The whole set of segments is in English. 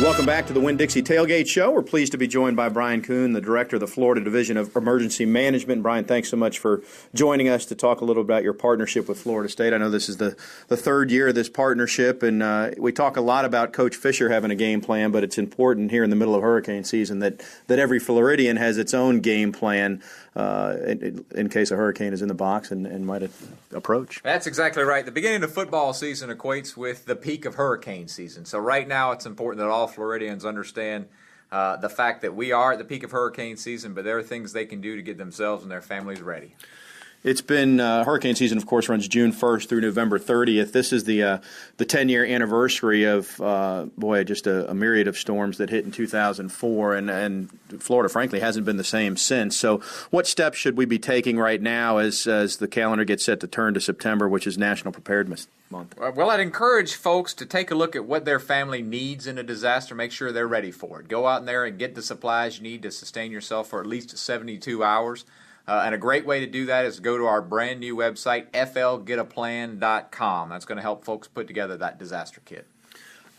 Welcome back to the Winn-Dixie Tailgate Show. We're pleased to be joined by Brian Koon, the Director of the Florida Division of Emergency Management. Brian, thanks so much for joining us to talk a little about your partnership with Florida State. I know this is the third year of this partnership, and we talk a lot about Coach Fisher having a game plan, but it's important here in the middle of hurricane season that every Floridian has its own game plan in case a hurricane is in the box and might approach. That's exactly right. The beginning of football season equates with the peak of hurricane season. So right now it's important that all Floridians understand the fact that we are at the peak of hurricane season, but there are things they can do to get themselves and their families ready. It's been hurricane season, of course, runs June 1st through November 30th. This is the 10-year anniversary of, just a myriad of storms that hit in 2004, and Florida, frankly, hasn't been the same since. So what steps should we be taking right now as the calendar gets set to turn to September, which is National Preparedness Month? Well, I'd encourage folks to take a look at what their family needs in a disaster, make sure they're ready for it. Go out in there and get the supplies you need to sustain yourself for at least 72 hours. And a great way to do that is to go to our brand new website, flgetaplan.com. That's going to help folks put together that disaster kit.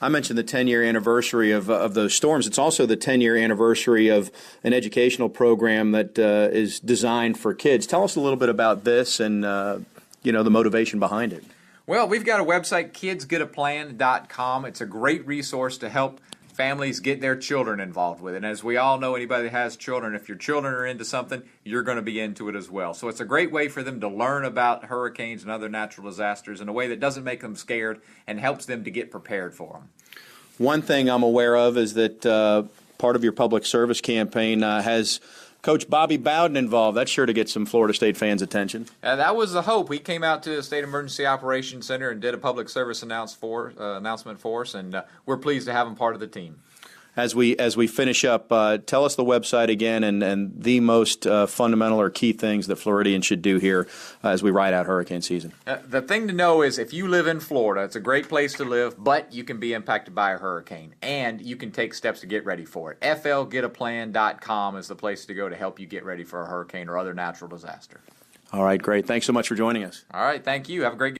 I mentioned the 10-year anniversary of those storms. It's also the 10-year anniversary of an educational program that is designed for kids. Tell us a little bit about this and the motivation behind it. Well, we've got a website, kidsgetaplan.com. It's a great resource to help families get their children involved with it. And as we all know, anybody that has children, if your children are into something, you're going to be into it as well. So it's a great way for them to learn about hurricanes and other natural disasters in a way that doesn't make them scared and helps them to get prepared for them. One thing I'm aware of is that part of your public service campaign has Coach Bobby Bowden involved. That's sure to get some Florida State fans' attention. That was the hope. He came out to the State Emergency Operations Center and did a public service announcement for us, and we're pleased to have him part of the team. As we finish up, tell us the website again and the most fundamental or key things that Floridians should do here as we ride out hurricane season. The thing to know is if you live in Florida, it's a great place to live, but you can be impacted by a hurricane, and you can take steps to get ready for it. flgetaplan.com is the place to go to help you get ready for a hurricane or other natural disaster. All right, great. Thanks so much for joining us. All right, thank you. Have a great